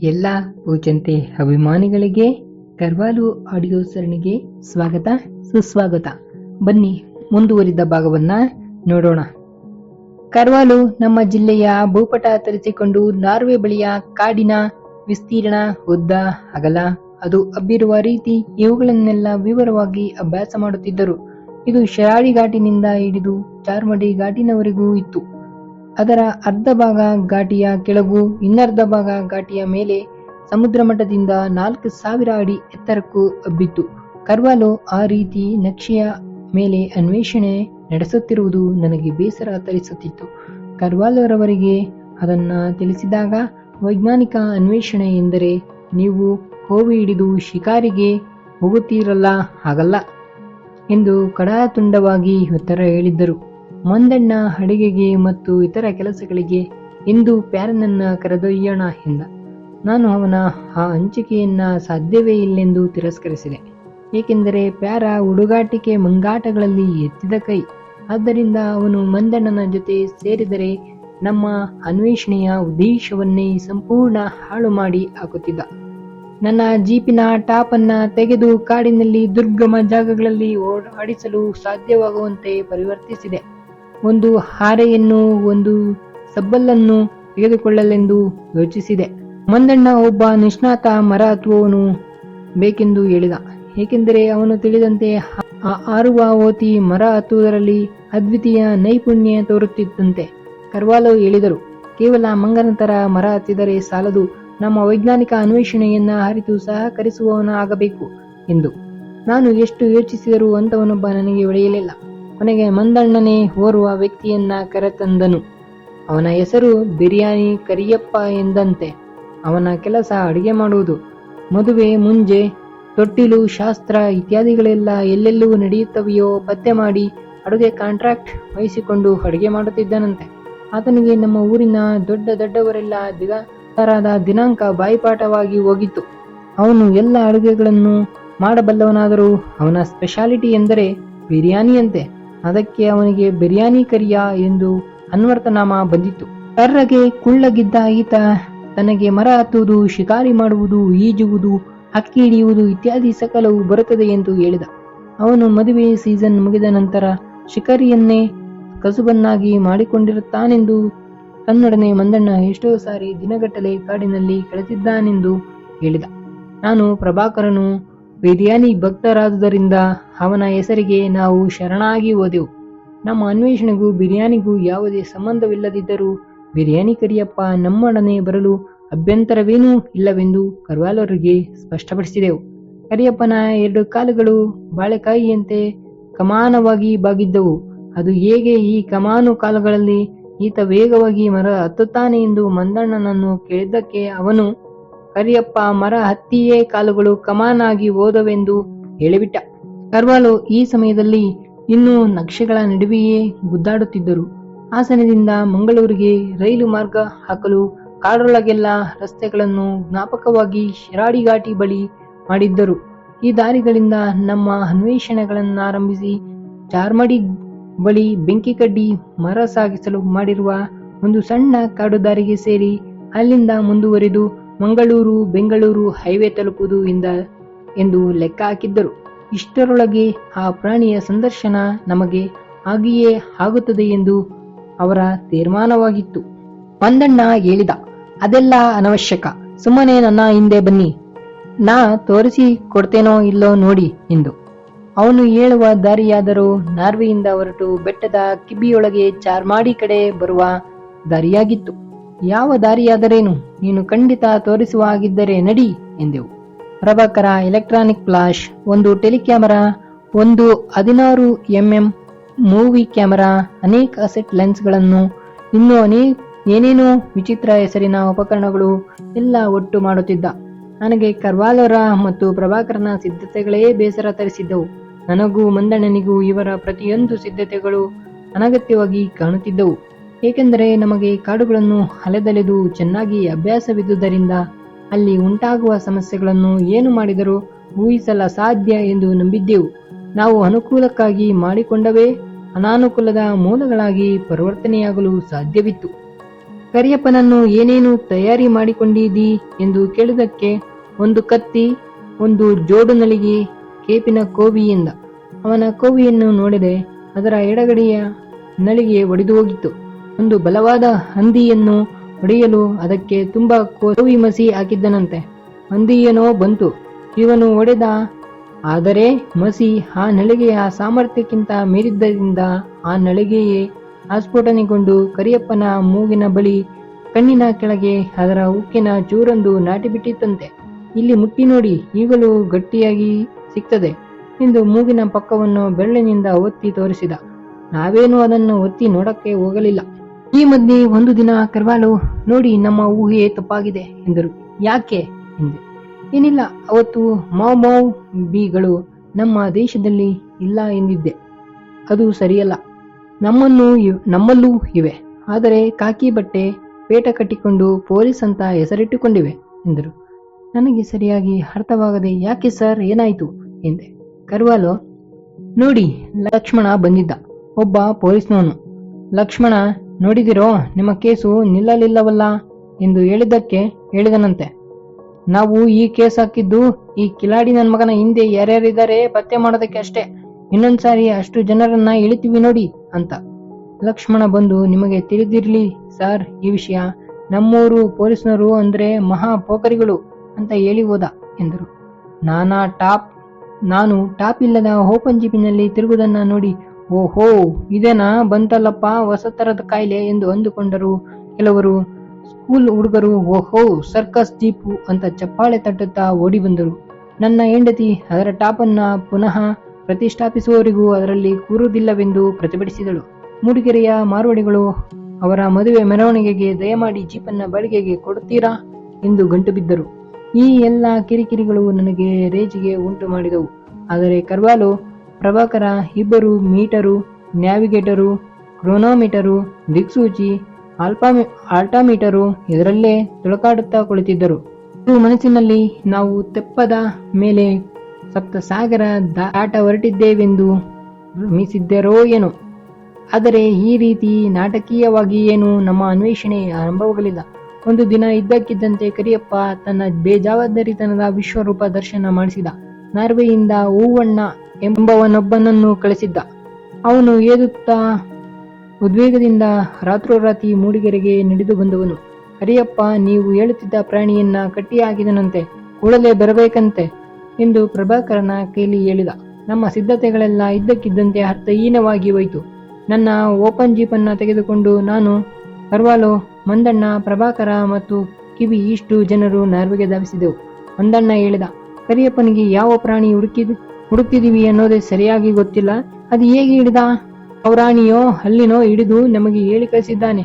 ಎಲ್ಲ ಪೂಜಂತೆ ಅಭಿಮಾನಿಗಳಿಗೆ ಕರ್ವಾಲು ಆಡಿಯೋ ಸರಣಿಗೆ ಸ್ವಾಗತ ಸುಸ್ವಾಗತ. ಬನ್ನಿ ಮುಂದುವರಿದ ಭಾಗವನ್ನ ನೋಡೋಣ. ಕರ್ವಾಲು ನಮ್ಮ ಜಿಲ್ಲೆಯ ಭೂಪಟ ತರಿಸಿಕೊಂಡು ನಾರ್ವೆ ಬಳಿಯ ಕಾಡಿನ ವಿಸ್ತೀರ್ಣ, ಉದ್ದ, ಅಗಲ, ಅದು ಹಬ್ಬಿರುವ ರೀತಿ ಇವುಗಳನ್ನೆಲ್ಲ ವಿವರವಾಗಿ ಅಭ್ಯಾಸ ಮಾಡುತ್ತಿದ್ದರು. ಇದು ಶರಾಡಿ ಘಾಟಿನಿಂದ ಹಿಡಿದು ಚಾರ್ಮಡಿ ಘಾಟಿನವರೆಗೂ ಇತ್ತು. ಅದರ ಅರ್ಧ ಭಾಗ ಘಾಟಿಯ ಕೆಳಗೂ ಇನ್ನರ್ಧ ಭಾಗ ಘಾಟಿಯ ಮೇಲೆ ಸಮುದ್ರ ಮಟ್ಟದಿಂದ 4000 ಅಡಿ ಎತ್ತರಕ್ಕೂ ಹಬ್ಬಿತ್ತು. ಕರ್ವಾಲೋ ಆ ರೀತಿ ನಕ್ಷೆಯ ಮೇಲೆ ಅನ್ವೇಷಣೆ ನಡೆಸುತ್ತಿರುವುದು ನನಗೆ ಬೇಸರ ತರಿಸುತ್ತಿತ್ತು. ಕರ್ವಾಲೋರವರಿಗೆ ಅದನ್ನ ತಿಳಿಸಿದಾಗ, ವೈಜ್ಞಾನಿಕ ಅನ್ವೇಷಣೆ ಎಂದರೆ ನೀವು ಕೋವಿ ಹಿಡಿದು ಶಿಕಾರಿಗೆ ಹೋಗುತ್ತೀರಲ್ಲ, ಹಾಗಲ್ಲ ಎಂದು ಕಡಾತುಂಡವಾಗಿ ಉತ್ತರ ಹೇಳಿದ್ದರು. ಮಂದಣ್ಣ ಅಡಿಗೆಗೆ ಮತ್ತು ಇತರ ಕೆಲಸಗಳಿಗೆ ಎಂದು ಪ್ಯಾರನನ್ನ ಕರೆದೊಯ್ಯೋಣ ಎಂದ. ನಾನು ಅವನ ಆ ಹಂಚಿಕೆಯನ್ನ ಸಾಧ್ಯವೇ ಇಲ್ಲೆಂದು ತಿರಸ್ಕರಿಸಿದೆ. ಏಕೆಂದರೆ ಪ್ಯಾರ ಹುಡುಗಾಟಿಕೆ ಮಂಗಾಟಗಳಲ್ಲಿ ಎತ್ತಿದ ಕೈ. ಆದ್ದರಿಂದ ಅವನು ಮಂದಣ್ಣನ ಜೊತೆ ಸೇರಿದರೆ ನಮ್ಮ ಅನ್ವೇಷಣೆಯ ಉದ್ದೇಶವನ್ನೇ ಸಂಪೂರ್ಣ ಹಾಳು ಮಾಡಿ ಹಾಕುತ್ತಿದ್ದ. ನನ್ನ ಜೀಪಿನ ಟಾಪನ್ನ ತೆಗೆದು ಕಾಡಿನಲ್ಲಿ ದುರ್ಗಮ ಜಾಗಗಳಲ್ಲಿ ಓಡಾಡಿಸಲು ಸಾಧ್ಯವಾಗುವಂತೆ ಪರಿವರ್ತಿಸಿದೆ. ಒಂದು ಹಾರೆಯನ್ನು, ಒಂದು ಸಬ್ಬಲ್ಲನ್ನು ತೆಗೆದುಕೊಳ್ಳಲೆಂದು ಯೋಚಿಸಿದೆ. ಮಂದಣ್ಣ ಒಬ್ಬ ನಿಷ್ಣಾತ ಮರ ಹತ್ತುವವನು ಬೇಕೆಂದು ಹೇಳಿದ. ಏಕೆಂದರೆ ಅವನು ತಿಳಿದಂತೆ ಆ ಹಾರುವ ಓತಿ ಮರ ಹತ್ತುವುದರಲ್ಲಿ ಅದ್ವಿತೀಯ ನೈಪುಣ್ಯ ತೋರುತ್ತಿದ್ದಂತೆ. ಕರ್ವಾಲೋ ಹೇಳಿದರು, ಕೇವಲ ಮಂಗನ ತರ ಮರ ಹತ್ತಿದರೆ ಸಾಲದು, ನಮ್ಮ ವೈಜ್ಞಾನಿಕ ಅನ್ವೇಷಣೆಯನ್ನ ಅರಿತು ಸಹಕರಿಸುವವನ ಆಗಬೇಕು ಎಂದು. ನಾನು ಎಷ್ಟು ಯೋಚಿಸಿದರೂ ಅಂತವನೊಬ್ಬ ನನಗೆ ಒಡೆಯಲಿಲ್ಲ. ಕೊನೆಗೆ ಮಂದಣ್ಣನೇ ಓರ್ವ ವ್ಯಕ್ತಿಯನ್ನ ಕರೆತಂದನು. ಅವನ ಹೆಸರು ಬಿರಿಯಾನಿ ಕರಿಯಪ್ಪ ಎಂದಂತೆ. ಅವನ ಕೆಲಸ ಅಡುಗೆ ಮಾಡುವುದು. ಮದುವೆ, ಮುಂಜೆ, ತೊಟ್ಟಿಲು ಶಾಸ್ತ್ರ ಇತ್ಯಾದಿಗಳೆಲ್ಲ ಎಲ್ಲೆಲ್ಲೂ ನಡೆಯುತ್ತವೆಯೋ ಪತ್ತೆ ಮಾಡಿ ಅಡುಗೆ ಕಾಂಟ್ರಾಕ್ಟ್ ವಹಿಸಿಕೊಂಡು ಅಡುಗೆ ಮಾಡುತ್ತಿದ್ದನಂತೆ. ಆತನಿಗೆ ನಮ್ಮ ಊರಿನ ದೊಡ್ಡವರೆಲ್ಲ ದಿಗಂತರಾದ ದಿನಾಂಕ ಬಾಯಿಪಾಠವಾಗಿ ಹೋಗಿತ್ತು. ಅವನು ಎಲ್ಲ ಅಡುಗೆಗಳನ್ನು ಮಾಡಬಲ್ಲವನಾದರೂ ಅವನ ಸ್ಪೆಷಾಲಿಟಿ ಎಂದರೆ ಬಿರಿಯಾನಿಯಂತೆ. ಅದಕ್ಕೆ ಅವನಿಗೆ ಬಿರಿಯಾನಿ ಕರಿಯ ಎಂದು ಅನ್ವರ್ಥನಾಮ ಬಂದಿತ್ತು. ಕರ್ರಗೆ ಕುಳ್ಳಗಿದ್ದ ಈತ ತನಗೆ ಮರ ಹತ್ತುವುದು, ಶಿಕಾರಿ ಮಾಡುವುದು, ಈಜುವುದು, ಹಕ್ಕಿ ಹಿಡಿಯುವುದು ಇತ್ಯಾದಿ ಸಕಲವು ಬರುತ್ತದೆ ಎಂದು ಹೇಳಿದ. ಅವನು ಮದುವೆ ಸೀಸನ್ ಮುಗಿದ ನಂತರ ಶಿಕಾರಿಯನ್ನೇ ಕಸುಬನ್ನಾಗಿ ಮಾಡಿಕೊಂಡಿರುತ್ತಾನೆಂದು ತನ್ನೊಡನೆ ಮಂದಣ್ಣ ಎಷ್ಟೋ ಸಾರಿ ದಿನಗಟ್ಟಲೆ ಕಾಡಿನಲ್ಲಿ ಕಳೆದಿದ್ದಾನೆಂದು ಹೇಳಿದ. ನಾನು ಪ್ರಭಾಕರನು ಬಿರಿಯಾನಿ ಭಕ್ತರಾದುದರಿಂದ ಅವನ ಹೆಸರಿಗೆ ನಾವು ಶರಣಾಗಿ ಹೋದೆವು. ನಮ್ಮ ಅನ್ವೇಷಣೆಗೂ ಬಿರಿಯಾನಿಗೂ ಯಾವುದೇ ಸಂಬಂಧವಿಲ್ಲದಿದ್ದರೂ ಬಿರಿಯಾನಿ ಕರಿಯಪ್ಪ ನಮ್ಮೊಡನೆ ಬರಲು ಅಭ್ಯಂತರವೇನೂ ಇಲ್ಲವೆಂದು ಕರ್ವಾಲೋರಿಗೆ ಸ್ಪಷ್ಟಪಡಿಸಿದೆವು. ಕರಿಯಪ್ಪನ 2 ಕಾಲುಗಳು ಬಾಳೆಕಾಯಿಯಂತೆ ಕಮಾನವಾಗಿ ಬಾಗಿದ್ದವು. ಅದು ಹೇಗೆ ಈ ಕಮಾನು ಕಾಲುಗಳಲ್ಲಿ ಈತ ವೇಗವಾಗಿ ಮರ ಹತ್ತುತ್ತಾನೆ ಎಂದು ಮಂದಣ್ಣನನ್ನು ಕೇಳಿದ್ದಕ್ಕೆ ಅವನು, ಕರಿಯಪ್ಪ ಮರ ಹತ್ತಿಯೇ ಕಾಲುಗಳು ಕಮಾನಾಗಿ ಹೋದವೆಂದು ಹೇಳಿಬಿಟ್ಟ. ಕರ್ವಾಲೋ ಈ ಸಮಯದಲ್ಲಿ ಇನ್ನೂ ನಕ್ಷೆಗಳ ನಡುವೆಯೇ ಗುದ್ದಾಡುತ್ತಿದ್ದರು. ಹಾಸನದಿಂದ ಮಂಗಳೂರಿಗೆ ರೈಲು ಮಾರ್ಗ ಹಾಕಲು ಕಾಡೊಳಗೆಲ್ಲ ರಸ್ತೆಗಳನ್ನು ಜ್ಞಾಪಕವಾಗಿ ಶಿರಾಡಿ ಘಾಟಿ ಬಳಿ ಮಾಡಿದ್ದರು. ಈ ದಾರಿಗಳಿಂದ ನಮ್ಮ ಅನ್ವೇಷಣೆಗಳನ್ನಾರಂಭಿಸಿ ಚಾರ್ಮಡಿ ಬಳಿ ಬೆಂಕಿ ಕಡ್ಡಿ ಮರ ಸಾಗಿಸಲು ಮಾಡಿರುವ ಒಂದು ಸಣ್ಣ ಕಾಡು ದಾರಿಗೆ ಸೇರಿ ಅಲ್ಲಿಂದ ಮುಂದುವರಿದು ಮಂಗಳೂರು ಬೆಂಗಳೂರು ಹೈವೇ ತಲುಪುವುದು ಎಂದು ಲೆಕ್ಕ ಹಾಕಿದ್ದರು. ಇಷ್ಟರೊಳಗೆ ಆ ಪ್ರಾಣಿಯ ಸಂದರ್ಶನ ನಮಗೆ ಆಗಿಯೇ ಆಗುತ್ತದೆ ಎಂದು ಅವರ ತೀರ್ಮಾನವಾಗಿತ್ತು. ಮಂದಣ್ಣ ಹೇಳಿದ, ಅದೆಲ್ಲ ಅನವಶ್ಯಕ, ಸುಮ್ಮನೆ ನನ್ನ ಹಿಂದೆ ಬನ್ನಿ, ನಾ ತೋರಿಸಿ ಕೊಡ್ತೇನೋ ಇಲ್ಲೋ ನೋಡಿ ಎಂದು. ಅವನು ಹೇಳುವ ದಾರಿಯಾದರೂ ನಾರ್ವೆಯಿಂದ ಹೊರಟು ಬೆಟ್ಟದ ಕಿಬಿಯೊಳಗೆ ಚಾರ್ಮಾಡಿ ಕಡೆ ಬರುವ ದಾರಿಯಾಗಿತ್ತು. ಯಾವ ದಾರಿಯಾದರೇನು, ನೀನು ಖಂಡಿತ ತೋರಿಸುವ ಹಾಗಿದ್ದರೆ ನಡಿ ಎಂದೆವು. ಪ್ರಭಾಕರ ಎಲೆಕ್ಟ್ರಾನಿಕ್ ಫ್ಲಾಶ್, ಒಂದು ಟೆಲಿಕ್ಯಾಮರಾ, ಒಂದು 16mm ಮೂವಿ ಕ್ಯಾಮರಾ, ಅನೇಕ ಅಸೆಟ್ ಲೆನ್ಸ್ಗಳನ್ನು, ಇನ್ನೂ ಏನೇನೋ ವಿಚಿತ್ರ ಹೆಸರಿನ ಉಪಕರಣಗಳು ಎಲ್ಲ ಒಟ್ಟು ಮಾಡುತ್ತಿದ್ದ. ನನಗೆ ಕರ್ವಾಲೋರ ಮತ್ತು ಪ್ರಭಾಕರನ ಸಿದ್ಧತೆಗಳೇ ಬೇಸರ ತರಿಸಿದ್ದವು. ನನಗೂ ಮಂದಣ್ಣನಿಗೂ ಇವರ ಪ್ರತಿಯೊಂದು ಸಿದ್ಧತೆಗಳು ಅನಗತ್ಯವಾಗಿ ಕಾಣುತ್ತಿದ್ದವು. ಏಕೆಂದರೆ ನಮಗೆ ಕಾಡುಗಳನ್ನು ಅಲೆದಲೆದು ಚೆನ್ನಾಗಿ ಅಭ್ಯಾಸವಿದ್ದುದರಿಂದ ಅಲ್ಲಿ ಉಂಟಾಗುವ ಸಮಸ್ಯೆಗಳನ್ನು ಏನು ಮಾಡಿದರೂ ಊಹಿಸಲ ಸಾಧ್ಯ ಎಂದು ನಂಬಿದ್ದೆವು. ನಾವು ಅನುಕೂಲಕ್ಕಾಗಿ ಮಾಡಿಕೊಂಡವೇ ಅನಾನುಕೂಲದ ಮೂಲಗಳಾಗಿ ಪರಿವರ್ತನೆಯಾಗಲು ಸಾಧ್ಯವಿತ್ತು. ಕರಿಯಪ್ಪನನ್ನು ಏನೇನು ತಯಾರಿ ಮಾಡಿಕೊಂಡಿದ್ದೀ ಎಂದು ಕೇಳಿದಕ್ಕೆ ಒಂದು ಕತ್ತಿ, ಒಂದು ಜೋಡು ನಲಿಗೆ, ಕೇಪಿನ ಕೋವಿ ಎಂದ. ಅವನ ಕೋವಿಯನ್ನು ನೋಡಿದೆ. ಅದರ ಎಡಗಡೆಯ ನಲಿಗೆ ಒಡೆದು ಹೋಗಿತ್ತು. ಒಂದು ಬಲವಾದ ಹಂದಿಯನ್ನು ಹೊಡೆಯಲು ಅದಕ್ಕೆ ತುಂಬಾ ಕೋವಿ ಮಸಿ ಹಾಕಿದ್ದನಂತೆ. ಹಂದಿಯೇನೋ ಬಂತು, ಇವನು ಹೊಡೆದ. ಆದರೆ ಮಸಿ ಆ ನಳಿಗೆಯ ಸಾಮರ್ಥ್ಯಕ್ಕಿಂತ ಮೀರಿದ್ದರಿಂದ ಆ ನಳಿಗೆಯೇ ಆಸ್ಫೋಟನೆಗೊಂಡು ಕರಿಯಪ್ಪನ ಮೂಗಿನ ಬಳಿ ಕಣ್ಣಿನ ಕೆಳಗೆ ಅದರ ಉಕ್ಕಿನ ಚೂರೊಂದು ನಾಟಿಬಿಟ್ಟಿತ್ತಂತೆ. ಇಲ್ಲಿ ಮುಟ್ಟಿ ನೋಡಿ, ಈಗಲೂ ಗಟ್ಟಿಯಾಗಿ ಸಿಗ್ತದೆ ಎಂದು ಮೂಗಿನ ಪಕ್ಕವನ್ನು ಬೆರಳಿನಿಂದ ಒತ್ತಿ ತೋರಿಸಿದ. ನಾವೇನು ಅದನ್ನು ಒತ್ತಿ ನೋಡಕ್ಕೆ ಹೋಗಲಿಲ್ಲ. ಈ ಮಧ್ಯೆ ಒಂದು ದಿನ ಕರ್ವಾಲು, ನೋಡಿ ನಮ್ಮ ಊಹೆ ತಪ್ಪಾಗಿದೆ ಎಂದರು. ಯಾಕೆ ಎಂದೆ. ಏನಿಲ್ಲ, ಅವತ್ತು ಮಾವ್ ಬಿಗಳು ನಮ್ಮ ದೇಶದಲ್ಲಿ ಇಲ್ಲ ಎಂದಿದ್ದೆ. ಅದು ಸರಿಯಲ್ಲ. ನಮ್ಮಲ್ಲೂ ಇವೆ. ಆದರೆ ಕಾಕಿ ಬಟ್ಟೆ, ಪೇಟ ಕಟ್ಟಿಕೊಂಡು ಪೊಲೀಸ್ ಅಂತ ಹೆಸರಿಟ್ಟುಕೊಂಡಿವೆ ಎಂದರು. ನನಗೆ ಸರಿಯಾಗಿ ಅರ್ಥವಾಗದೆ, ಯಾಕೆ ಸರ್, ಏನಾಯ್ತು ಎಂದೆ. ಕರ್ವಾಲು, ನೋಡಿ, ಲಕ್ಷ್ಮಣ ಬಂದಿದ್ದ, ಒಬ್ಬ ಪೊಲೀಸ್ನವನು. ಲಕ್ಷ್ಮಣ, ನೋಡಿದಿರೋ, ನಿಮ್ಮ ಕೇಸು ನಿಲ್ಲಲಿಲ್ಲವಲ್ಲ ಎಂದು ಹೇಳಿದ್ದಕ್ಕೆ ಹೇಳಿದನಂತೆ, ನಾವು ಈ ಕೇಸ್ ಹಾಕಿದ್ದು ಈ ಕಿಲಾಡಿ ನನ್ನ ಮಗನ ಹಿಂದೆ ಯಾರ್ಯಾರಿದ್ದಾರೆ ಪತ್ತೆ ಮಾಡೋದಕ್ಕೆ ಅಷ್ಟೇ. ಇನ್ನೊಂದ್ಸಾರಿ ಅಷ್ಟು ಜನರನ್ನ ಇಳಿತೀವಿ ನೋಡಿ ಅಂತ. ಲಕ್ಷ್ಮಣ ಬಂದು, ನಿಮಗೆ ತಿಳಿದಿರ್ಲಿ ಸರ್, ಈ ವಿಷಯ ನಮ್ಮೂರು ಪೊಲೀಸ್ನವರು ಅಂದ್ರೆ ಮಹಾ ಪೋಖರಿಗಳು ಅಂತ ಹೇಳಿ ಹೋದ ಎಂದರು. ನಾನು ಟಾಪ್ ಇಲ್ಲದ ಓಪನ್ ಜೀಪಿನಲ್ಲಿ ತಿರುಗುವುದನ್ನ ನೋಡಿ, ಓಹೋ, ಇದೇನಾ ಬಂತಲ್ಲಪ್ಪ ಹೊಸ ತರದ ಕಾಯಿಲೆ ಎಂದು ಅಂದುಕೊಂಡರು ಕೆಲವರು. ಸ್ಕೂಲ್ ಹುಡುಗರು ಓಹೋ ಸರ್ಕಸ್ ಜೀಪು ಅಂತ ಚಪ್ಪಾಳೆ ತಟ್ಟುತ್ತಾ ಓಡಿ ಬಂದರು. ನನ್ನ ಹೆಂಡತಿ ಅದರ ಟಾಪನ್ನ ಪುನಃ ಪ್ರತಿಷ್ಠಾಪಿಸುವವರೆಗೂ ಅದರಲ್ಲಿ ಕೂರುವುದಿಲ್ಲವೆಂದು ಪ್ರತಿಭಟಿಸಿದಳು. ಮೂಡಿಗೆರೆಯ ಮಾರ್ವಾಡಿಗಳು ಅವರ ಮದುವೆ ಮೆರವಣಿಗೆಗೆ ದಯಮಾಡಿ ಜೀಪನ್ನ ಬಾಡಿಗೆಗೆ ಕೊಡುತ್ತೀರಾ ಎಂದು ಗಂಟು ಬಿದ್ದರು. ಈ ಎಲ್ಲ ಕಿರಿಕಿರಿಗಳು ನನಗೆ ರೇಜಿಗೆ ಉಂಟು ಮಾಡಿದವು. ಆದರೆ ಕರ್ವಾಲು, ಪ್ರಭಾಕರ ಇಬ್ಬರು ಮೀಟರು, ನ್ಯಾವಿಗೇಟರು, ಕ್ರೋನೋಮೀಟರು, ದಿಕ್ಸೂಚಿ, ಆಲ್ಟಾಮೀಟರು ಇದರಲ್ಲೇ ತುಳಕಾಡುತ್ತಾ ಕುಳಿತಿದ್ದರು. ಮನಸ್ಸಿನಲ್ಲಿ ನಾವು ತೆಪ್ಪದ ಮೇಲೆ ಸಪ್ತ ಸಾಗರ ದಾಟ ಹೊರಟಿದ್ದೇವೆಂದು ಭ್ರಮಿಸಿದ್ದರೋ ಏನೋ. ಆದರೆ ಈ ರೀತಿ ನಾಟಕೀಯವಾಗಿ ಏನು ನಮ್ಮ ಅನ್ವೇಷಣೆ ಆರಂಭವಾಗಲಿಲ್ಲ. ಒಂದು ದಿನ ಇದ್ದಕ್ಕಿದ್ದಂತೆ ಕರಿಯಪ್ಪ ತನ್ನ ಬೇಜವಾಬ್ದಾರಿತನದ ವಿಶ್ವರೂಪ ದರ್ಶನ ಮಾಡಿಸಿದ. ನಾರ್ವೆಯಿಂದ ಹೂವಣ್ಣ ಎಂಬವನೊಬ್ಬನನ್ನು ಕಳಿಸಿದ್ದ. ಅವನು ಏದುತ್ತಾ ಉದ್ವೇಗದಿಂದ ರಾತ್ರೋರಾತ್ರಿ ಮೂಡಿಗೆರೆಗೆ ನಡೆದು ಬಂದವನು. ಕರಿಯಪ್ಪ, ನೀವು ಹೇಳುತ್ತಿದ್ದ ಪ್ರಾಣಿಯನ್ನ ಕಟ್ಟಿ ಹಾಕಿದನಂತೆ, ಕೂಡಲೇ ಬರಬೇಕಂತೆ ಎಂದು ಪ್ರಭಾಕರನ ಕೈಲಿ ಹೇಳಿದ. ನಮ್ಮ ಸಿದ್ಧತೆಗಳೆಲ್ಲ ಇದ್ದಕ್ಕಿದ್ದಂತೆ ಅರ್ಥಹೀನವಾಗಿ ಹೋಯಿತು. ನನ್ನ ಓಪನ್ ಜೀಪನ್ನ ತೆಗೆದುಕೊಂಡು ನಾನು, ಕರ್ವಾಲು, ಮಂದಣ್ಣ, ಪ್ರಭಾಕರ ಮತ್ತು ಕಿವಿ ಇಷ್ಟು ಜನರು ನಾರ್ವೆಗೆ ಧಾವಿಸಿದೆವು. ಮಂದಣ್ಣ ಹೇಳಿದ, ಕರಿಯಪ್ಪನಿಗೆ ಯಾವ ಪ್ರಾಣಿ ಹುಡುಕ್ತಿದೀವಿ ಅನ್ನೋದೇ ಸರಿಯಾಗಿ ಗೊತ್ತಿಲ್ಲ. ಅದು ಹೇಗೆ ಹಿಡಿದ? ಪೌರಾಣಿಯೋ ಹಲ್ಲಿನೋ ಹಿಡಿದು ನಮಗೆ ಹೇಳಿ ಕಳಿಸಿದ್ದಾನೆ,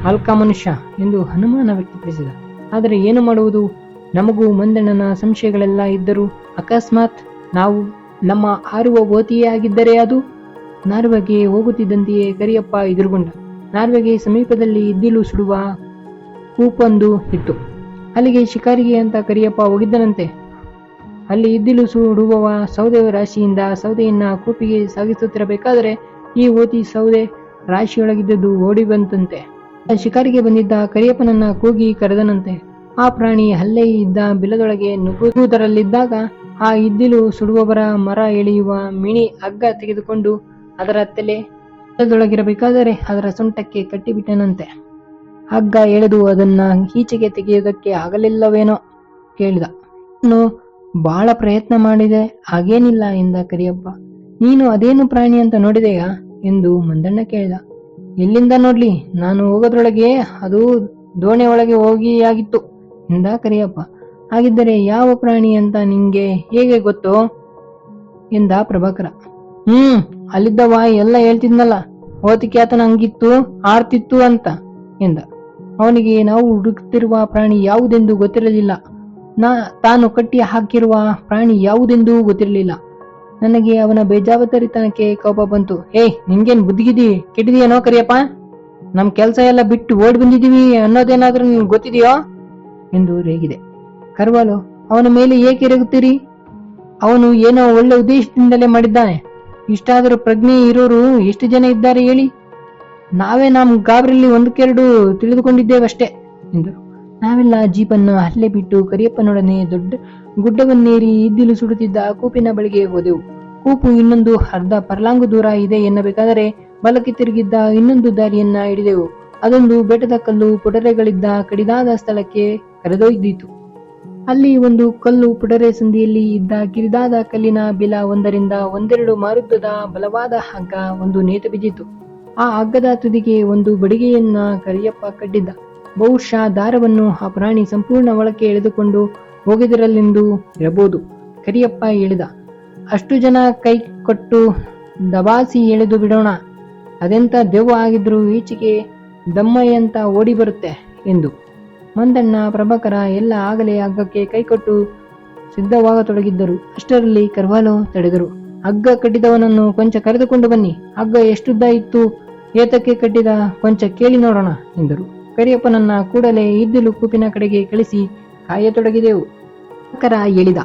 ಅಲ್ಕ ಮನುಷ್ಯ ಎಂದು ಅನುಮಾನ ವ್ಯಕ್ತಪಡಿಸಿದ. ಆದರೆ ಏನು ಮಾಡುವುದು? ನಮಗೂ ಮಂದಣ್ಣನ ಸಂಶಯಗಳೆಲ್ಲ ಇದ್ದರೂ ಅಕಸ್ಮಾತ್ ನಮ್ಮ ಹಾರುವ ಓತಿಯೇ ಆಗಿದ್ದರೆ ಅದು? ನಾರ್ವೆಗೆ ಹೋಗುತ್ತಿದ್ದಂತೆಯೇ ಕರಿಯಪ್ಪ ಎದುರುಗೊಂಡ. ನಾರ್ವೆಗೆ ಸಮೀಪದಲ್ಲಿ ಇದ್ದಿಲು ಸುಡುವ ಕೂಪೊಂದು ಇತ್ತು. ಅಲ್ಲಿಗೆ ಶಿಕಾರಿಗೆ ಅಂತ ಕರಿಯಪ್ಪ ಹೋಗಿದ್ದನಂತೆ. ಅಲ್ಲಿ ಇದ್ದಿಲು ಸುಡುವವ ಸೌದೆ ರಾಶಿಯಿಂದ ಸೌದೆಯನ್ನ ಕೂಪಿಗೆ ಸಾಗಿಸುತ್ತಿರಬೇಕಾದರೆ ಈ ಓತಿ ಸೌದೆ ರಾಶಿಯೊಳಗಿದ್ದದ್ದು ಓಡಿ ಬಂತಂತೆ. ಶಿಕಾರಿಗೆ ಬಂದಿದ್ದ ಕರಿಯಪ್ಪನನ್ನ ಕೂಗಿ ಕರೆದನಂತೆ. ಆ ಪ್ರಾಣಿ ಅಲ್ಲೇ ಇದ್ದ ಬಿಲದೊಳಗೆ ನುಗ್ಗುವುದರಲ್ಲಿದ್ದಾಗ ಆ ಇದ್ದಿಲು ಸುಡುವವರ ಮರ ಎಳೆಯುವ ಮಿಣಿ ಹಗ್ಗ ತೆಗೆದುಕೊಂಡು ಅದರ ತಲೆ ಬಿಲದೊಳಗಿರಬೇಕಾದರೆ ಅದರ ಸೊಂಟಕ್ಕೆ ಕಟ್ಟಿಬಿಟ್ಟನಂತೆ. ಹಗ್ಗ ಎಳೆದು ಅದನ್ನ ಈಚೆಗೆ ತೆಗೆಯುವುದಕ್ಕೆ ಆಗಲಿಲ್ಲವೇನೋ ಕೇಳಿದ. ನಾನು ಬಹಳ ಪ್ರಯತ್ನ ಮಾಡಿದೆ, ಹಾಗೇನಿಲ್ಲ ಎಂದ ಕರಿಯಪ್ಪ. ನೀನು ಅದೇನು ಪ್ರಾಣಿ ಅಂತ ನೋಡಿದೆಯಾ ಎಂದು ಮಂದಣ್ಣ ಕೇಳಿದ. ಎಲ್ಲಿಂದ ನೋಡ್ಲಿ, ನಾನು ಹೋಗೋದ್ರೊಳಗೆ ಅದು ದೋಣೆ ಒಳಗೆ ಹೋಗಿಯಾಗಿತ್ತು ಎಂದ ಕರಿಯಪ್ಪ. ಹಾಗಿದ್ದರೆ ಯಾವ ಪ್ರಾಣಿ ಅಂತ ನಿಂಗೆ ಹೇಗೆ ಗೊತ್ತೋ ಎಂದ ಪ್ರಭಾಕರ. ಅಲ್ಲಿದ್ದವ ಎಲ್ಲ ಹೇಳ್ತಿದ್ನಲ್ಲ, ಓತಿಕ್ಯಾತನ ಹಂಗಿತ್ತು, ಆರ್ತಿತ್ತು ಅಂತ ಎಂದ. ಅವನಿಗೆ ನಾವು ಹುಡುಕುತ್ತಿರುವ ಪ್ರಾಣಿ ಯಾವುದೆಂದು ಗೊತ್ತಿರಲಿಲ್ಲ. ತಾನು ಕಟ್ಟಿ ಹಾಕಿರುವ ಪ್ರಾಣಿ ಯಾವುದೆಂದೂ ಗೊತ್ತಿರಲಿಲ್ಲ. ನನಗೆ ಅವನ ಬೇಜವಾಬ್ದಾರಿತನಕ್ಕೆ ಕೋಪ ಬಂತು. ನಿನ್ಗೇನ್ ಬುದ್ಧಿಗಿದಿ ಕೆಟ್ಟಿದೆಯೇನೋ ಕರಿಯಪ್ಪ? ನಮ್ ಕೆಲ್ಸ ಎಲ್ಲ ಬಿಟ್ಟು ಓಡಿ ಬಂದಿದೀವಿ ಅನ್ನೋದೇನಾದ್ರೂ ನಿನ್ಗೆ ಗೊತ್ತಿದೆಯೋ ಎಂದು ರೇಗಿದೆ. ಕರ್ವಾಲು, ಅವನ ಮೇಲೆ ಏಕೆ ರೇಗುತ್ತೀರಿ? ಅವನು ಏನೋ ಒಳ್ಳೆ ಉದ್ದೇಶದಿಂದಲೇ ಮಾಡಿದ್ದಾನೆ. ಇಷ್ಟಾದರೂ ಪ್ರಜ್ಞೆ ಇರೋರು ಎಷ್ಟು ಜನ ಇದ್ದಾರೆ ಹೇಳಿ? ನಾವೇ ನಮ್ ಗಾಬರಿಯಲ್ಲಿ ಒಂದಕ್ಕೆರಡು ತಿಳಿದುಕೊಂಡಿದ್ದೇವಷ್ಟೇ ಎಂದರು. ನಾವೆಲ್ಲ ಜೀಪನ್ನು ಅಲ್ಲೇ ಬಿಟ್ಟು ಕರಿಯಪ್ಪನೊಡನೆ ದೊಡ್ಡ ಗುಡ್ಡವನ್ನೇರಿ ಇದ್ದಿಲು ಸುಡುತ್ತಿದ್ದ ಕೂಪಿನ ಬಳಿಗೆ ಹೋದೆವು. ಕೂಪು ಇನ್ನೊಂದು ಅರ್ಧ ಪರ್ಲಾಂಗು ದೂರ ಇದೆ ಎನ್ನಬೇಕಾದರೆ ಬಲಕ್ಕೆ ತಿರುಗಿದ್ದ ಇನ್ನೊಂದು ದಾರಿಯನ್ನ ಹಿಡಿದೆವು. ಅದೊಂದು ಬೆಟ್ಟದ ಕಲ್ಲು ಪುಟರೆಗಳಿದ್ದ ಕಡಿದಾದ ಸ್ಥಳಕ್ಕೆ ಕರೆದೊಯ್ದಿತು. ಅಲ್ಲಿ ಒಂದು ಕಲ್ಲು ಪುಟರೆ ಸಂದಿಯಲ್ಲಿ ಇದ್ದ ಕಿರಿದಾದ ಕಲ್ಲಿನ ಬಿಲ ಒಂದರಿಂದ ಒಂದೆರಡು ಮಾರುದ್ದದ ಬಲವಾದ ಹಗ್ಗ ಒಂದು ನೇತು ಬಿದ್ದಿತು. ಆ ಹಗ್ಗದ ತುದಿಗೆ ಒಂದು ಬಡಿಗೆಯನ್ನ ಕರಿಯಪ್ಪ ಕಟ್ಟಿದ್ದ. ಬಹುಶಃ ದಾರವನ್ನು ಆ ಪ್ರಾಣಿ ಸಂಪೂರ್ಣ ಒಳಕ್ಕೆ ಎಳೆದುಕೊಂಡು ಹೋಗಿದರಲೆಂದು ಇರಬಹುದು. ಕರಿಯಪ್ಪ ಹೇಳಿದ. ಅಷ್ಟು ಜನ ಕೈ ಕೊಟ್ಟು ದಬಾಸಿ ಎಳೆದು ಬಿಡೋಣ, ಅದೆಂತ ದೆವ್ವ ಆಗಿದ್ರು ಈಚೆಗೆ ದಮ್ಮಯ್ಯಂತ ಓಡಿ ಬರುತ್ತೆ ಎಂದು. ಮಂದಣ್ಣ ಪ್ರಭಾಕರ ಎಲ್ಲ ಆಗಲೇ ಹಗ್ಗಕ್ಕೆ ಕೈಕೊಟ್ಟು ಸಿದ್ಧವಾಗತೊಡಗಿದ್ದರು. ಅಷ್ಟರಲ್ಲಿ ಕರ್ವಾಲೋ ತಡೆದರು. ಹಗ್ಗ ಕಟ್ಟಿದವನನ್ನು ಕೊಂಚ ಕರೆದುಕೊಂಡು ಬನ್ನಿ, ಹಗ್ಗ ಎಷ್ಟುದ್ದ ಇತ್ತು, ಏತಕ್ಕೆ ಕಟ್ಟಿದ, ಕೊಂಚ ಕೇಳಿ ನೋಡೋಣ ಎಂದರು. ಕರಿಯಪ್ಪನನ್ನ ಕೂಡಲೇ ಇದ್ದಿಲು ಕೂಪಿನ ಕಡೆಗೆ ಕಳಿಸಿ ಕಾಯತೊಡಗಿದೆವು. ಪ್ರಭಾಕರ ಹೇಳಿದ.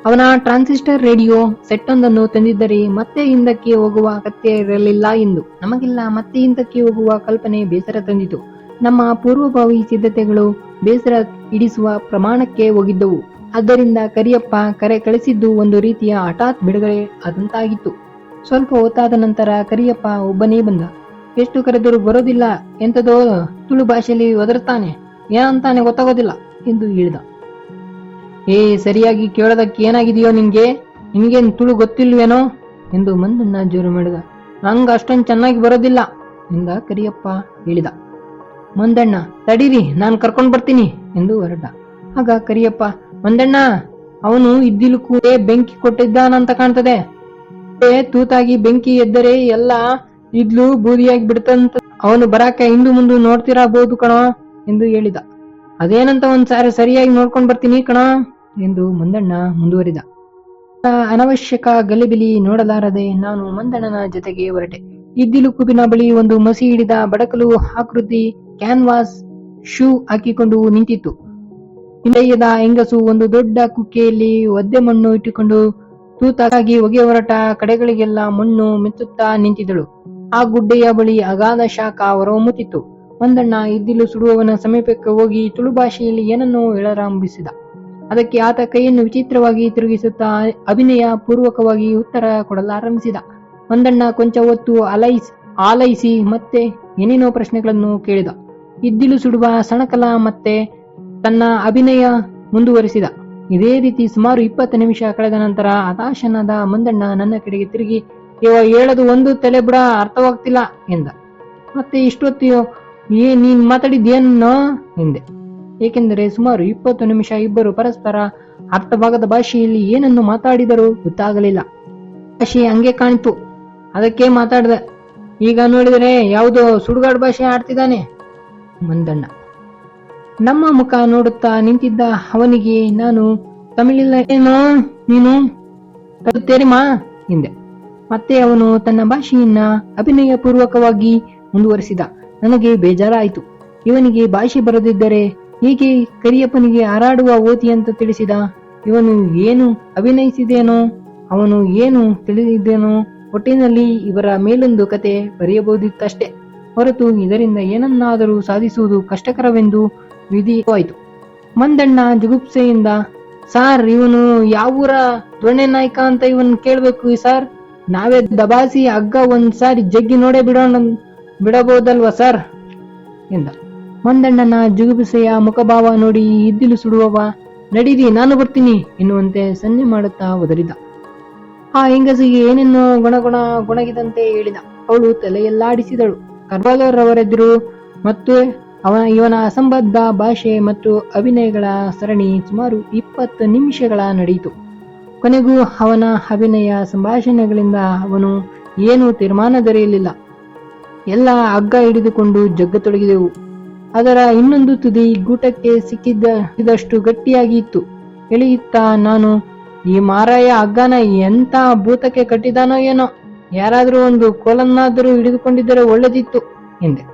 ಅವನ ಟ್ರಾನ್ಸಿಸ್ಟರ್ ರೇಡಿಯೋ ಸೆಟ್ಟೊಂದನ್ನು ತಂದಿದ್ದರೆ ಮತ್ತೆ ಹಿಂದಕ್ಕೆ ಹೋಗುವ ಅಗತ್ಯ ಇರಲಿಲ್ಲ ಎಂದು. ನಮಗೆಲ್ಲ ಮತ್ತೆ ಹಿಂದಕ್ಕೆ ಹೋಗುವ ಕಲ್ಪನೆ ಬೇಸರ ತಂದಿತು. ನಮ್ಮ ಪೂರ್ವಭಾವಿ ಸಿದ್ಧತೆಗಳು ಬೇಸರ ಹಿಡಿಸುವ ಪ್ರಮಾಣಕ್ಕೆ ಹೋಗಿದ್ದವು. ಆದ್ದರಿಂದ ಕರಿಯಪ್ಪ ಕರೆ ಕಳಿಸಿದ್ದು ಒಂದು ರೀತಿಯ ಹಠಾತ್ ಬಿಡುಗಡೆ ಆದಂತಾಗಿತ್ತು. ಸ್ವಲ್ಪ ಹೊತ್ತಾದ ನಂತರ ಕರಿಯಪ್ಪ ಒಬ್ಬನೇ ಬಂದ. ಎಷ್ಟು ಕರೆದರೂ ಬರೋದಿಲ್ಲ, ಎಂತದೋ ತುಳು ಭಾಷೆಯಲ್ಲಿ ಒದರ್ತಾನೆ, ಏನಂತಾನೆ ಗೊತ್ತಾಗೋದಿಲ್ಲ ಎಂದು ಹೇಳಿದ. ಸರಿಯಾಗಿ ಕೇಳೋದಕ್ಕೆ ಏನಾಗಿದೆಯೋ ನಿನ್ಗೇನ್ ತುಳು ಗೊತ್ತಿಲ್ವೇನೋ ಎಂದು ಮಂದಣ್ಣ ಜೋರು ಮಾಡಿದ. ನಂಗ ಅಷ್ಟೊಂದು ಚೆನ್ನಾಗಿ ಬರೋದಿಲ್ಲ ಎಂದ ಕರಿಯಪ್ಪ ಹೇಳಿದ. ಮಂದಣ್ಣ, ತಡೀರಿ, ನಾನು ಕರ್ಕೊಂಡ್ ಬರ್ತೀನಿ ಎಂದು ಹೊರಟ. ಆಗ ಕರಿಯಪ್ಪ, ಮಂದಣ್ಣ, ಅವನು ಇದ್ದಿಲು ಕೂಡ ಬೆಂಕಿ ಕೊಟ್ಟಿದ್ದಾನಂತ ಕಾಣ್ತದೆ. ತೂತಾಗಿ ಬೆಂಕಿ ಎದ್ದರೆ ಎಲ್ಲ ಇದ್ಲು ಬೂದಿಯಾಗಿ ಬಿಡ್ತಂತ. ಅವನು ಬರಾಕ ಹಿಂದು ಮುಂದು ನೋಡ್ತಿರಬಹುದು ಕಣೋ ಎಂದು ಹೇಳಿದ. ಅದೇನಂತ ಒಂದ್ಸಾರಿ ಸರಿಯಾಗಿ ನೋಡ್ಕೊಂಡ್ ಬರ್ತೀನಿ ಕಣೋ ಎಂದು ಮಂದಣ್ಣ ಮುಂದುವರಿದ. ಅನವಶ್ಯಕ ಗಲಿಬಿಲಿ ನೋಡಲಾರದೆ ನಾನು ಮಂದಣ್ಣನ ಜೊತೆಗೆ ಹೊರಟೆ. ಇದ್ದಿಲು ಕೂಪಿನ ಬಳಿ ಒಂದು ಮಸಿ ಹಿಡಿದ ಬಡಕಲು ಆಕೃತಿ ಕ್ಯಾನ್ವಾಸ್ ಶೂ ಹಾಕಿಕೊಂಡು ನಿಂತಿತ್ತು. ಹಿಂದೆಯದ ಹೆಂಗಸು ಒಂದು ದೊಡ್ಡ ಕುಕ್ಕೆಯಲ್ಲಿ ಒದ್ದೆ ಮಣ್ಣು ಇಟ್ಟುಕೊಂಡು ತೂತಾಗಿ ಹೊಗೆ ಹೊರಟ ಕಡೆಗಳಿಗೆಲ್ಲ ಮಣ್ಣು ಮೆಚ್ಚುತ್ತಾ ನಿಂತಿದ್ದಳು. ಆ ಗುಡ್ಡೆಯ ಬಳಿ ಅಗಾಧ ಶಾಖ ಹೊರಹೊಮ್ಮುತ್ತಿತ್ತು. ಮಂದಣ್ಣ ಇದ್ದಿಲು ಸುಡುವವನ ಸಮೀಪಕ್ಕೆ ಹೋಗಿ ತುಳು ಭಾಷೆಯಲ್ಲಿ ಏನನ್ನೋ ಹೇಳಲಾರಂಭಿಸಿದ. ಅದಕ್ಕೆ ಆತ ಕೈಯನ್ನು ವಿಚಿತ್ರವಾಗಿ ತಿರುಗಿಸುತ್ತಾ ಅಭಿನಯ ಪೂರ್ವಕವಾಗಿ ಉತ್ತರ ಕೊಡಲಾರಂಭಿಸಿದ. ಮಂದಣ್ಣ ಕೊಂಚ ಹೊತ್ತು ಆಲೈಸಿ ಮತ್ತೆ ಏನೇನೋ ಪ್ರಶ್ನೆಗಳನ್ನು ಕೇಳಿದ. ಇದ್ದಿಲು ಸುಡುವ ಸಣಕಲ ಮತ್ತೆ ತನ್ನ ಅಭಿನಯ ಮುಂದುವರಿಸಿದ. ಇದೇ ರೀತಿ ಸುಮಾರು 20 ನಿಮಿಷ ಕಳೆದ ನಂತರ ಹತಾಶನಾದ ಮಂದಣ್ಣ ನನ್ನ ಕಡೆಗೆ ತಿರುಗಿ, ಹೇಳದು ಒಂದು ತಲೆ ಬುಡ ಅರ್ಥವಾಗ್ತಿಲ್ಲ ಎಂದ. ಮತ್ತೆ ಇಷ್ಟೊತ್ತು ನೀನ್ ಮಾತಾಡಿದ್ಯೇನೋ ಎಂದೆ. ಏಕೆಂದರೆ ಸುಮಾರು 20 ನಿಮಿಷ ಇಬ್ಬರು ಪರಸ್ಪರ ಅರ್ಥವಾಗದ ಭಾಷೆಯಲ್ಲಿ ಏನನ್ನು ಮಾತಾಡಿದರೂ ಗೊತ್ತಾಗಲಿಲ್ಲ. ಭಾಷೆ ಹಂಗೆ ಕಾಣಿತು, ಅದಕ್ಕೆ ಮಾತಾಡ್ದೆ. ಈಗ ನೋಡಿದರೆ ಯಾವುದೋ ಸುಡುಗಾಡು ಭಾಷೆ ಆಡ್ತಿದ್ದಾನೆ ಮಂದಣ್ಣ. ನಮ್ಮ ಮುಖ ನೋಡುತ್ತಾ ನಿಂತಿದ್ದ ಅವನಿಗೆ ನಾನು ತಮಿಳಿಲ್ಲ ಏನೋ ನೀನು ಕಲಿತೇರಿಮಾ ಎಂದೆ. ಮತ್ತೆ ಅವನು ತನ್ನ ಭಾಷೆಯನ್ನ ಅಭಿನಯ ಪೂರ್ವಕವಾಗಿ ಮುಂದುವರಿಸಿದ. ನನಗೆ ಬೇಜಾರಾಯಿತು. ಇವನಿಗೆ ಭಾಷೆ ಬರದಿದ್ದರೆ ಹೀಗೆ ಕರಿಯಪ್ಪನಿಗೆ ಹಾರಾಡುವ ಓತಿ ಅಂತ ತಿಳಿಸಿದ. ಇವನು ಏನು ಅಭಿನಯಿಸಿದೇನೋ, ಅವನು ಏನು ತಿಳಿದಿದ್ದೇನೋ. ಒಟ್ಟಿನಲ್ಲಿ ಇವರ ಮೇಲೊಂದು ಕತೆ ಬರೆಯಬಹುದಿತ್ತಷ್ಟೇ ಹೊರತು ಇದರಿಂದ ಏನನ್ನಾದರೂ ಸಾಧಿಸುವುದು ಕಷ್ಟಕರವೆಂದು ವಿಧಿವಾಯಿತು. ಮಂದಣ್ಣ ಜುಗುಪ್ಸೆಯಿಂದ, ಸಾರ್, ಇವನು ಯಾವೂರ ದೊಣ್ಣೆ ನಾಯ್ಕ ಅಂತ ಇವನ್ ಕೇಳ್ಬೇಕು ಸಾರ್. ನಾವೇ ದಬಾಸಿ ಹಗ್ಗ ಒಂದ್ಸಾರಿ ಜಗ್ಗಿ ನೋಡೇ ಬಿಡಬಹುದಲ್ವಾ ಸರ್ ಎಂದ. ಮಂದಣ್ಣನ ಜುಗುಪ್ಸೆಯ ಮುಖಭಾವ ನೋಡಿ ಇದ್ದಿಲು ಸುಡುವವ, ನಡೀರಿ ನಾನು ಬರ್ತೀನಿ ಎನ್ನುವಂತೆ ಸನ್ನೆ ಮಾಡುತ್ತಾ ಒದರಿದ. ಆ ಹೆಂಗಸಿಗೆ ಏನೇನೋ ಗೊಣಗಿದಂತೆ ಹೇಳಿದ. ಅವಳು ತಲೆಯೆಲ್ಲಾಡಿಸಿದಳು. ಕರ್ವಾಲೋರವರೆದುರು ಮತ್ತು ಇವನ ಅಸಂಬದ್ಧ ಭಾಷೆ ಮತ್ತು ಅಭಿನಯಗಳ ಸರಣಿ ಸುಮಾರು 20 ನಿಮಿಷಗಳ ನಡೆಯಿತು. ಕೊನೆಗೂ ಅವನ ಅಭಿನಯ ಸಂಭಾಷಣೆಗಳಿಂದ ಅವನು ಏನೂ ತೀರ್ಮಾನ ದೊರೆಯಲಿಲ್ಲ. ಎಲ್ಲ ಹಗ್ಗ ಹಿಡಿದುಕೊಂಡು ಜಗ್ಗತೊಡಗಿದೆವು. ಅದರ ಇನ್ನೊಂದು ತುದಿ ಗೂಟಕ್ಕೆ ಸಿಕ್ಕಿದ್ದಷ್ಟು ಗಟ್ಟಿಯಾಗಿ ಇತ್ತು. ಎಳೆಯುತ್ತಾ ನಾನು, ಈ ಮಾರಾಯ ಹಗ್ಗನ ಎಂತ ಭೂತಕ್ಕೆ ಕಟ್ಟಿದಾನೋ ಏನೋ, ಯಾರಾದ್ರೂ ಒಂದು ಕೋಲನ್ನಾದರೂ ಹಿಡಿದುಕೊಂಡಿದ್ದರೆ ಒಳ್ಳೆದಿತ್ತು ಎಂದೆ.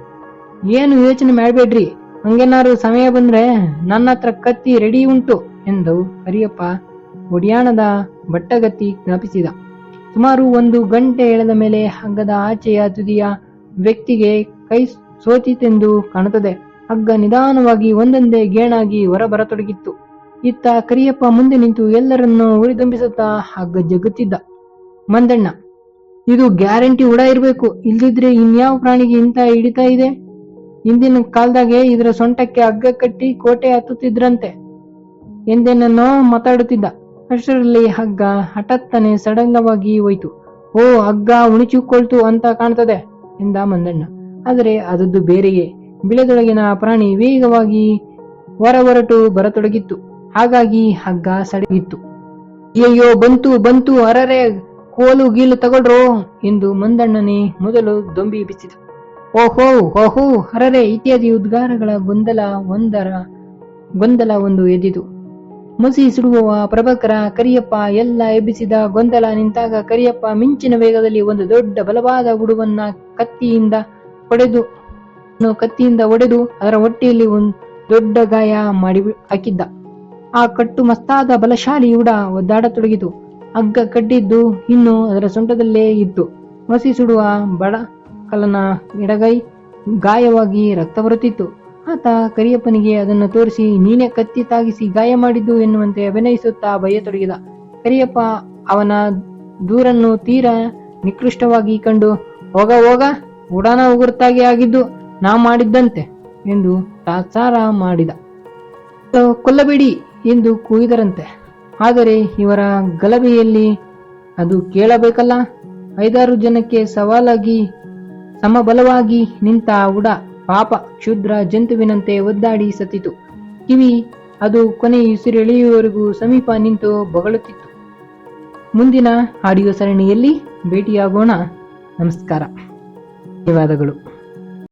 ಏನು ಯೋಚನೆ ಮಾಡಬೇಡ್ರಿ, ಹಂಗೇನಾದ್ರು ಸಮಯ ಬಂದ್ರೆ ನನ್ನ ಹತ್ರ ಕತ್ತಿ ರೆಡಿ ಉಂಟು ಎಂದು ಕರಿಯಪ್ಪ ಒಡಿಯಾಣದ ಬಟ್ಟಗತ್ತಿ ಜ್ಞಾಪಿಸಿದ. ಸುಮಾರು 1 ಗಂಟೆ ಎಳೆದ ಮೇಲೆ ಹಗ್ಗದ ಆಚೆಯ ತುದಿಯ ವ್ಯಕ್ತಿಗೆ ಕೈ ಸೋತಿತೆಂದು ಕಾಣುತ್ತದೆ. ಹಗ್ಗ ನಿಧಾನವಾಗಿ ಒಂದೊಂದೇ ಗೇಣಾಗಿ ಹೊರಬರತೊಡಗಿತ್ತು. ಇತ್ತ ಕರಿಯಪ್ಪ ಮುಂದೆ ನಿಂತು ಎಲ್ಲರನ್ನೂ ಹುರಿದುಂಬಿಸುತ್ತಾ ಹಗ್ಗ ಜಗ್ಗುತ್ತಿದ್ದ. ಮಂದಣ್ಣ, ಇದು ಗ್ಯಾರಂಟಿ ಹುಡ ಇರ್ಬೇಕು, ಇಲ್ದಿದ್ರೆ ಇನ್ಯಾವ ಪ್ರಾಣಿಗೆ ಇಂಥ ಹಿಡಿತಾ ಇದೆ? ಹಿಂದಿನ ಕಾಲದಾಗೆ ಇದರ ಸೊಂಟಕ್ಕೆ ಹಗ್ಗ ಕಟ್ಟಿ ಕೋಟೆ ಹತ್ತುತ್ತಿದ್ರಂತೆ ಎಂದೇನೋ ಮಾತಾಡುತ್ತಿದ್ದ. ಅಷ್ಟರಲ್ಲಿ ಹಗ್ಗ ಹಠಾತ್ತನೆ ಸಡಲವಾಗಿ ಹೋಯ್ತು. ಓ, ಹಗ್ಗ ಉಣಿಚಿಕೊಳ್ತು ಅಂತ ಕಾಣ್ತದೆ ಎಂದ ಮಂದಣ್ಣ. ಆದರೆ ಅದದ್ದು ಬೇರೆಯೇ. ಬಿಳದೊಳಗಿನ ಪ್ರಾಣಿ ವೇಗವಾಗಿ ಹೊರಟು ಬರತೊಡಗಿತ್ತು. ಹಾಗಾಗಿ ಹಗ್ಗ ಸಡಗಿತ್ತು. ಅಯ್ಯಯ್ಯೋ, ಬಂತು ಬಂತು, ಅರರೆ, ಕೋಲು ಗೀಲು ತಗೊಳ್ರೋ ಎಂದು ಮಂದಣ್ಣನೇ ಮೊದಲು ದೊಂಬಿ ಬಿಚ್ಚಿದ. ಓಹೋ ಓಹೋ ಅರರೆ ಇತ್ಯಾದಿ ಉದ್ಗಾರಗಳ ಗೊಂದಲ ಒಂದು ಎದ್ದಿತು. ಮುಸಿ ಸುಡುವ ಪ್ರಭಾಕರ, ಕರಿಯಪ್ಪ ಎಲ್ಲ ಎಬ್ಬಿಸಿದ ಗೊಂದಲ ನಿಂತಾಗ ಕರಿಯಪ್ಪ ಮಿಂಚಿನ ವೇಗದಲ್ಲಿ ಒಂದು ದೊಡ್ಡ ಬಲವಾದ ಉಡುವನ್ನ ಕತ್ತಿಯಿಂದ ಒಡೆದು ಅದರ ಹೊಟ್ಟೆಯಲ್ಲಿ ಒಂದು ದೊಡ್ಡ ಗಾಯ ಮಾಡಿ ಹಾಕಿದ್ದ. ಆ ಕಟ್ಟು ಮಸ್ತಾದ ಬಲಶಾಲಿ ಉಡ ಒದ್ದಾಡತೊಡಗಿತು. ಹಗ್ಗ ಕಟ್ಟಿದ್ದು ಇನ್ನು ಅದರ ಸೊಂಟದಲ್ಲೇ ಇತ್ತು. ಮಸಿ ಸುಡುವ ಬಡಕಲನ ಎಡಗೈ ಗಾಯವಾಗಿ ರಕ್ತ ಬರುತ್ತಿತ್ತು. ಆತ ಕರಿಯಪ್ಪನಿಗೆ ಅದನ್ನು ತೋರಿಸಿ, ನೀನೇ ಕತ್ತಿ ತಾಗಿಸಿ ಗಾಯ ಮಾಡಿದ್ದು ಎನ್ನುವಂತೆ ಅಭಿನಯಿಸುತ್ತಾ ಬಯ್ಯತೊಡಗಿದ. ಕರಿಯಪ್ಪ ಅವನ ದೂರನ್ನು ತೀರಾ ನಿಕೃಷ್ಟವಾಗಿ ಕಂಡು, ಹೋಗ ಉಡಾನ ಉಗುರ್ತಾಗಿ ಆಗಿದ್ದು ನಾ ಮಾಡಿದ್ದಂತೆ ಎಂದು ತಾತ್ಸಾರ ಮಾಡಿದ. ಕೊಲ್ಲಬೇಡಿ ಎಂದು ಕೂಗಿದರಂತೆ. ಆದರೆ ಇವರ ಗಲಭೆಯಲ್ಲಿ ಅದು ಕೇಳಬೇಕಲ್ಲ. 5-6 ಜನಕ್ಕೆ ಸವಾಲಾಗಿ ಸಮಬಲವಾಗಿ ನಿಂತ ಉಡ ಪಾಪ ಕ್ಷುದ್ರ ಜಂತುವಿನಂತೆ ಒದ್ದಾಡಿ ಸತ್ತಿತು. ಕಿವಿ ಅದು ಕೊನೆ ಉಸಿರೆಳೆಯುವವರೆಗೂ ಸಮೀಪ ನಿಂತು ಬೊಗಳುತ್ತಿತ್ತು. ಮುಂದಿನ ಆಡಿಯೋ ಸರಣಿಯಲ್ಲಿ ಭೇಟಿಯಾಗೋಣ. ನಮಸ್ಕಾರ, ಧನ್ಯವಾದಗಳು.